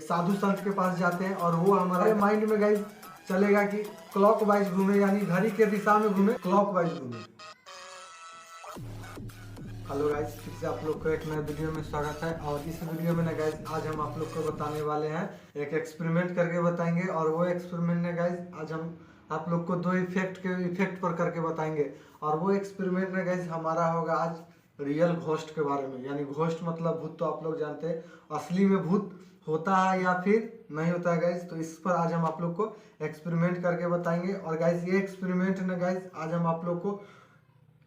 साधु संत के पास जाते हैं और वो हमारे माइंड में गाइस चलेगा कि क्लॉक वाइज घूमे, यानी घड़ी के दिशा में घूमे, क्लॉक वाइज घूमे। हेलो गाइस, फिर से आप लोग को एक नए वीडियो में स्वागत है। और इस वीडियो में ना गाइस आज हम आप लोग को बताने वाले हैं, एक एक्सपेरिमेंट करके बताएंगे। और वो एक्सपेरिमेंट ने गाइस आज हम आप लोग को दो इफेक्ट पर करके बताएंगे। और वो एक्सपेरिमेंट में गाइस हमारा होगा आज रियल घोस्ट के बारे में। यानी घोस्ट मतलब भूत, तो आप लोग जानते हैं असली में भूत होता है या फिर नहीं होता है गाइस। तो इस पर आज हम आप लोग को एक्सपेरिमेंट करके बताएंगे। और गाइस ये एक्सपेरिमेंट ने गाइस आज हम आप लोग को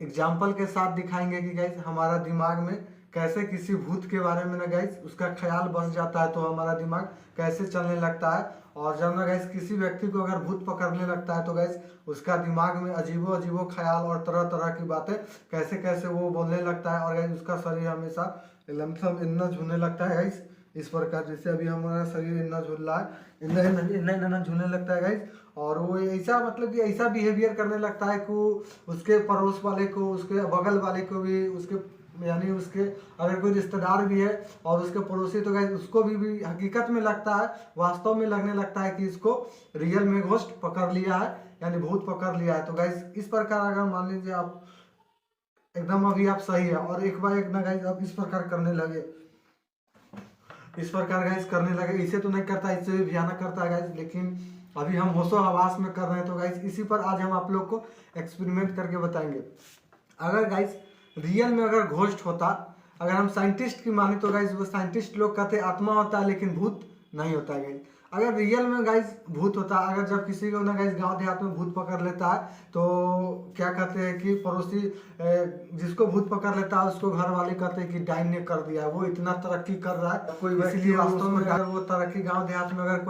एग्जाम्पल के साथ दिखाएंगे कि गाइस हमारा दिमाग में कैसे किसी भूत के बारे में ना गाइस उसका ख्याल बस जाता है, तो हमारा दिमाग कैसे चलने लगता है। और जब ना गाइस किसी व्यक्ति को अगर भूत पकड़ने लगता है तो गाइस उसका दिमाग में अजीबो अजीबो ख्याल और तरह तरह की बातें कैसे कैसे वो बोलने लगता है। और गाइस उसका शरीर हमेशा लमसम इतना झूलने लगता है गाइस, इस प्रकार जैसे अभी हमारा शरीर इतना झूल रहा है, इतना झूलने लगता है गाइस। और वो ऐसा मतलब कि ऐसा बिहेवियर करने लगता है कि उसके पड़ोस वाले को, उसके बगल वाले को भी, उसके यानी उसके अगर कोई रिश्तेदार भी है और उसके पड़ोसी, तो गाइस उसको भी हकीकत में लगता है, वास्तव में लगने लगता है कि इसको रियल में घोस्ट पकड़ लिया है, यानी भूत पकड़ लिया है। तो गाइस इस प्रकार अगर मान लीजिए आप एकदम अभी आप सही है और एक बार एक ना गाइस आप इस प्रकार करने लगे, इस प्रकार गाइस करने लगे, इसे तो नहीं करता, इससे भी भयानक करता है गाइस, लेकिन अभी हम होशो हवास में कर रहे हैं। तो गाइस इसी पर आज हम आप लोग को एक्सपेरिमेंट करके बताएंगे। अगर गाइस रियल में अगर घोस्ट होता, अगर हम साइंटिस्ट की माने तो गाइस वो साइंटिस्ट लोग कहते आत्मा होता है लेकिन भूत नहीं होता है गाइस। अगर रियल में गाइस भूत होता, अगर जब किसी को ना गाइस गांव देहात में भूत पकड़ लेता है तो क्या कहते हैं कि पड़ोसी जिसको भूत पकड़ लेता है उसको घर वाले कहते हैं कि डाइन ने कर दिया, वो इतना तरक्की कर रहा है कोई, इसलिए वास्तव में अगर वो तरक्की गाँव देहात में अगर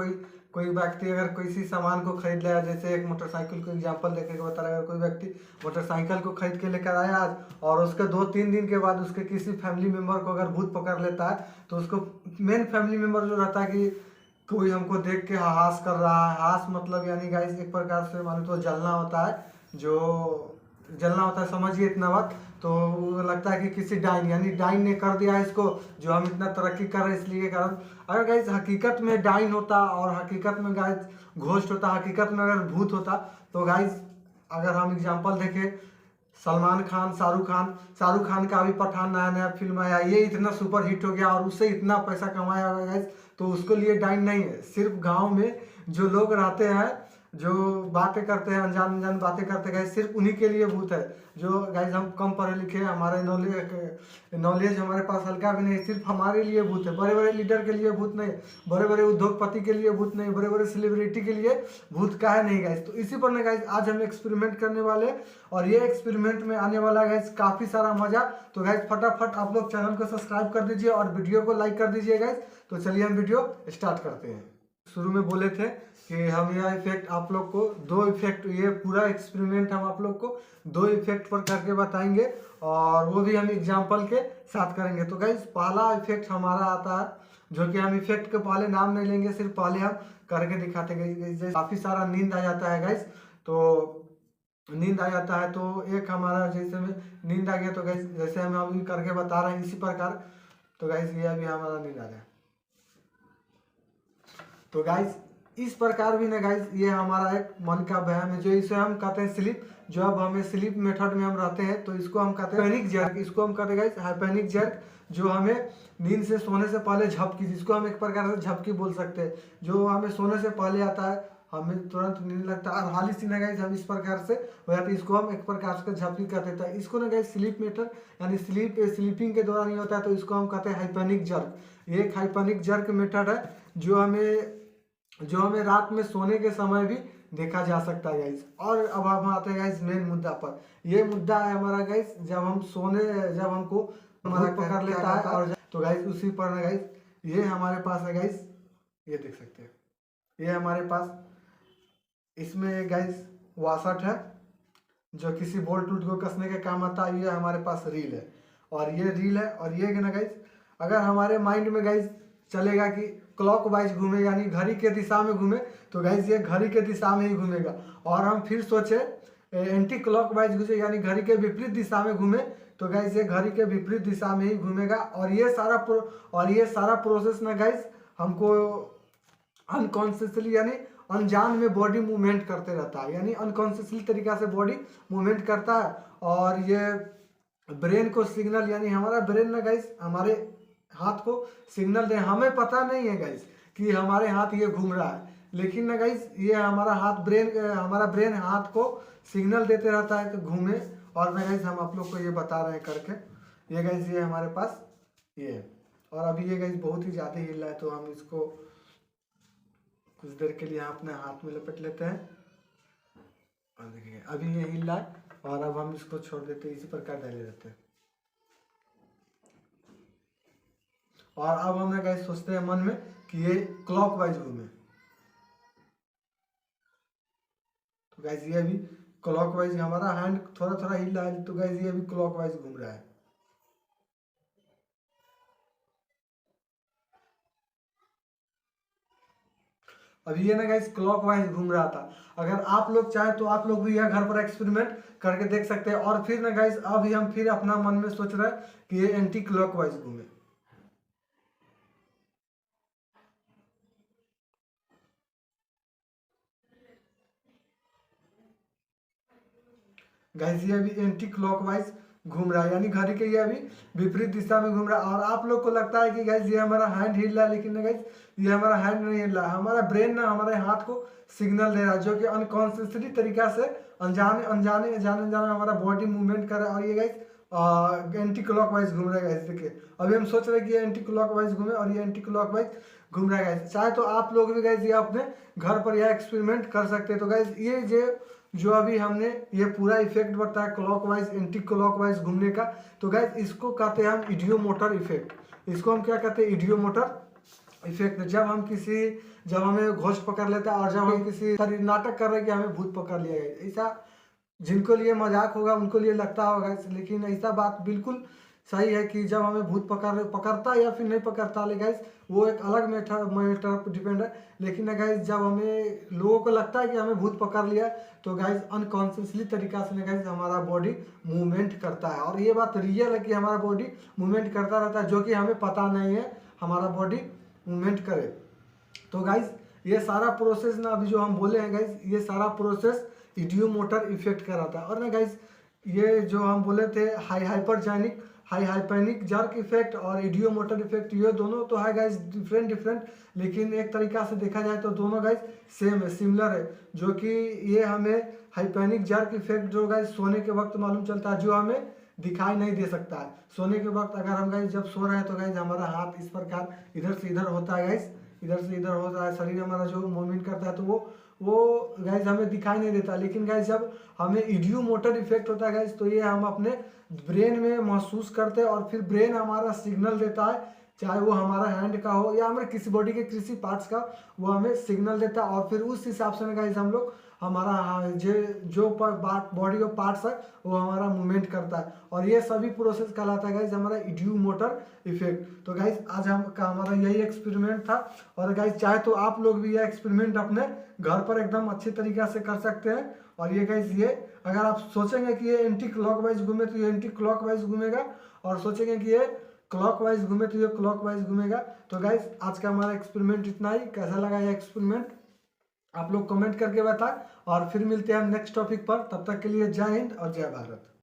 कोई व्यक्ति अगर किसी सामान को खरीद लाया, जैसे एक मोटरसाइकिल को एग्जांपल देके बता रहा है, अगर कोई व्यक्ति मोटरसाइकिल को खरीद के लेकर आया आज और उसके 2-3 दिन के बाद उसके किसी फैमिली मेंबर को अगर भूत पकड़ लेता है तो उसको मेन फैमिली मेंबर जो रहता है कि कोई हमको देख के हास कर रहा है, हास मतलब यानी गाइस एक प्रकार से मानो तो जलना होता है, जो जलना होता है, समझिए इतना बात। तो लगता है कि किसी डाइन, यानी डाइन ने कर दिया इसको, जो हम इतना तरक्की कर रहे हैं इसलिए कारण। अगर गाइस हकीकत में डाइन होता और हकीकत में गाइस घोस्ट होता, हकीकत में अगर भूत होता, तो गाइस अगर हम एग्जांपल देखें सलमान खान, शाहरुख खान का अभी पठान नया फिल्म आया, ये इतना सुपर हिट हो गया और उससे इतना पैसा कमाया होगा गाइस, तो उसको लिए डाइन नहीं है। सिर्फ गाँव में जो लोग रहते हैं, जो बातें करते हैं, अनजान बातें करते हैं गाइस, सिर्फ उन्हीं के लिए भूत है। जो गाइस हम कम पढ़े लिखे, हमारे नॉलेज हमारे पास हल्का भी नहीं, सिर्फ हमारे लिए भूत है। बड़े बड़े लीडर के लिए भूत नहीं, बड़े बड़े उद्योगपति के लिए भूत नहीं, बड़े बड़े सेलिब्रिटी के लिए भूत का है नहीं गाइस। तो इसी पर ना गाइस आज हम एक्सपेरिमेंट करने वाले, और ये एक्सपेरिमेंट में आने वाला है गाइस काफ़ी सारा मजा। तो गाइस फटाफट आप लोग चैनल को सब्सक्राइब कर दीजिए और वीडियो को लाइक कर दीजिए गाइस। तो चलिए हम वीडियो स्टार्ट करते हैं। शुरू में बोले थे कि हम यह इफेक्ट आप लोग को दो इफेक्ट, ये पूरा एक्सपेरिमेंट हम आप लोग को दो इफेक्ट पर करके बताएंगे और वो भी हम एग्जांपल के साथ करेंगे। तो गाइस पहला इफेक्ट हमारा आता है, जो कि हम इफेक्ट के पहले नाम नहीं लेंगे, सिर्फ पहले हम करके दिखाते हैं। जैसे काफ़ी सारा नींद आ जाता है गाइस, तो नींद आ जाता है तो एक हमारा जैसे में नींद आ गया, तो गाइस जैसे हम अभी करके बता रहे हैं इसी प्रकार। तो गाइस ये अभी हमारा नींद आ गया, तो गाइस इस प्रकार भी ना गाइस ये हमारा एक मन का व्यायाम है, जो इसे हम कहते हैं स्लीप। जो अब हमें स्लीप मेथड में हम रहते हैं तो इसको हम कहते हैं पैनिक जर्क, इसको हम कहते हैं गाइस हाइपैनिक जर्क, जो हमें नींद से सोने से पहले झपकी, जिसको हम एक प्रकार से झपकी बोल सकते हैं, जो हमें सोने से पहले आता है, हमें तुरंत नींद लगता है और हाल ही से ना गाइस हम इस प्रकार से हो जाते हैं, इसको हम एक प्रकार से झपकी कहते हैं। इसको ना गाइस स्लीप मेथड यानी स्लीपिंग के दौरान नहीं होता है, तो इसको हम कहते हैं हाइपैनिक जर्क। ये एक हाइपैनिक जर्क मेथड है जो हमें रात में सोने के समय भी देखा जा सकता है गाइस। और अब हम आते हैं गाइस मेन मुद्दा पर। ये मुद्दा है हमारा गाइस जब हमको हमारा पकड़ लेता है, और तो गाइस उसी पर ना गाइस ये हमारे पास है गाइस, ये देख सकते हैं, ये हमारे पास इसमें गाइस वासट है जो किसी बोल्ट टूट को कसने के काम आता है। ये हमारे पास रील है और ये रील है, और ये ना गाइस अगर हमारे माइंड में गाइस चलेगा कि क्लॉक वाइज घूमे, यानी घड़ी के दिशा में घूमे, तो गाइस ये घड़ी के दिशा में ही घूमेगा। और हम फिर सोचे एंटी क्लॉक वाइज घूमे, यानी घड़ी के विपरीत दिशा में घूमे, तो गाइस ये घड़ी के विपरीत दिशा में ही घूमेगा। और ये सारा प्रोसेस ना गाइस हमको अनकॉन्शियसली यानी अनजान में बॉडी मूवमेंट करते रहता है, यानी अनकॉन्शियसली तरीका से बॉडी मूवमेंट करता है। और ये ब्रेन को सिग्नल, यानी हमारा ब्रेन ना गाइस हमारे हाथ को सिग्नल दे, हमें पता नहीं है गाइस कि हमारे हाथ ये घूम रहा है, लेकिन ना गाइस ये हमारा ब्रेन हाथ को सिग्नल देते रहता है कि घूमे। और ना गाइस हम आप लोग को ये बता रहे हैं करके, ये गाइस ये हमारे पास ये है। और अभी ये गाइस बहुत ही ज़्यादा हिल रहा है, तो हम इसको कुछ देर के लिए अपने हाथ में लपेट लेते हैं। और देखिए अभी ये हिल रहा है, और अब हम इसको छोड़ देते हैं, इसी प्रकार डाले रहते हैं। और अब हम गाइस सोचते हैं मन में कि ये क्लॉकवाइज घूमे, तो गाइस ये अभी क्लॉकवाइज हमारा हैंड थोड़ा थोड़ा हिल रहा है, तो गाइस ये अभी क्लॉकवाइज घूम रहा है। अभी ये ना गाइस क्लॉकवाइज घूम रहा था। अगर आप लोग चाहे तो आप लोग भी यह घर पर एक्सपेरिमेंट करके देख सकते हैं। और फिर ना गाइस अभी हम फिर अपना मन में सोच रहे हैं कि ये एंटी क्लॉकवाइज घूमे। गाइस ये अभी एंटी क्लॉकवाइज घूम रहा है, यानी घड़ी के ये अभी विपरीत दिशा में घूम रहा है। और आप लोग को लगता है कि गाइस ये हमारा हैंड हिल रहा है, लेकिन गाइस ये हमारा हैंड नहीं हिल रहा है, हमारा ब्रेन ना हमारे हाथ को सिग्नल दे रहा है, जो कि अनकॉन्शियसली तरीका से अनजाने अनजाने अनजाने अनजाने हमारा बॉडी मूवमेंट कर रहा है। और ये गाइस एंटी क्लॉकवाइज घूम रहा है गाइस। देखिए अभी हम सोच रहे हैं कि ये एंटी क्लॉकवाइज घूमे, और ये एंटी क्लॉकवाइज घूम रहा है गाइस। चाहे तो आप लोग भी गाइस ये अपने घर पर यह एक्सपेरिमेंट कर सकते हैं। तो गाइस ये जो अभी हमने ये पूरा इफेक्ट बताया क्लॉकवाइज एंटी क्लॉकवाइज घूमने का, तो गाइस इसको कहते हैं हम इडियोमोटर इफेक्ट। इसको हम क्या कहते हैं, इडियोमोटर इफेक्ट। जब हमें घोस्ट पकड़ लेता है, और जब हम किसी नाटक कर रहे हैं कि हमें भूत पकड़ लिया गया, ऐसा जिनको लिए मजाक होगा उनको लिए लगता होगा, लेकिन ऐसा बात बिल्कुल सही है कि जब हमें भूत पकड़ता या फिर नहीं पकड़ता, ले गाइस वो एक अलग मैटर पर डिपेंड है। लेकिन गाइस जब हमें लोगों को लगता है कि हमें भूत पकड़ लिया, तो गाइस अनकॉन्शियसली तरीका से गाइस हमारा बॉडी मूवमेंट करता है। और ये बात रियल है कि हमारा बॉडी मूवमेंट करता रहता है, जो कि हमें पता नहीं है हमारा बॉडी मूवमेंट करे। तो गाइस ये सारा प्रोसेस ना अभी जो हम बोले हैं गाइस, ये सारा प्रोसेस इडियोमोटर इफेक्ट का रहता है। और ना गाइस ये जो हम बोले थे हाइपैनिक जर्क इफेक्ट और इडियोमोटर इफेक्ट, ये दोनों तो है गाइस डिफरेंट, लेकिन एक तरीका से देखा जाए तो दोनों गाइस सेम है, सिमिलर है। जो कि ये हमें हाइपैनिक जर्क इफेक्ट जो गाइस सोने के वक्त मालूम चलता है, जो हमें दिखाई नहीं दे सकता है। सोने के वक्त अगर हम गाइस जब सो रहे हैं, तो गाइस हमारा हाथ इस प्रकार इधर से इधर होता है गाइस, इधर से इधर होता है, शरीर हमारा जो मूवमेंट करता है, तो वो गाइस हमें दिखाई नहीं देता। लेकिन गाइस जब हमें इडियोमोटर इफेक्ट होता है गाइस, तो ये हम अपने ब्रेन में महसूस करते हैं, और फिर ब्रेन हमारा सिग्नल देता है, चाहे वो हमारा हैंड का हो या हमारे किसी बॉडी के किसी पार्ट्स का, वो हमें सिग्नल देता है। और फिर उस हिसाब से गाइस हम लोग हमारा जो बॉडी का पार्ट्स है वो हमारा मूवमेंट करता है। और ये सभी प्रोसेस कहलाता है गाइस हमारा इडियोमोटर इफेक्ट। तो गाइस आज हमारा यही एक्सपेरिमेंट था। और गाइस चाहे तो आप लोग भी ये एक्सपेरिमेंट अपने घर पर एकदम अच्छी तरीका से कर सकते हैं। और ये गाइस ये अगर आप सोचेंगे कि ये एंटी क्लॉकवाइज घूमे, तो ये एंटी क्लॉकवाइज घूमेगा, और सोचेंगे कि ये क्लॉकवाइज घूमे तो ये क्लॉकवाइज घूमेगा। तो गाइस आज का हमारा एक्सपेरिमेंट इतना ही। कैसा लगा ये एक्सपेरिमेंट आप लोग कमेंट करके बताएं, और फिर मिलते हैं हम नेक्स्ट टॉपिक पर। तब तक के लिए जय हिंद और जय भारत।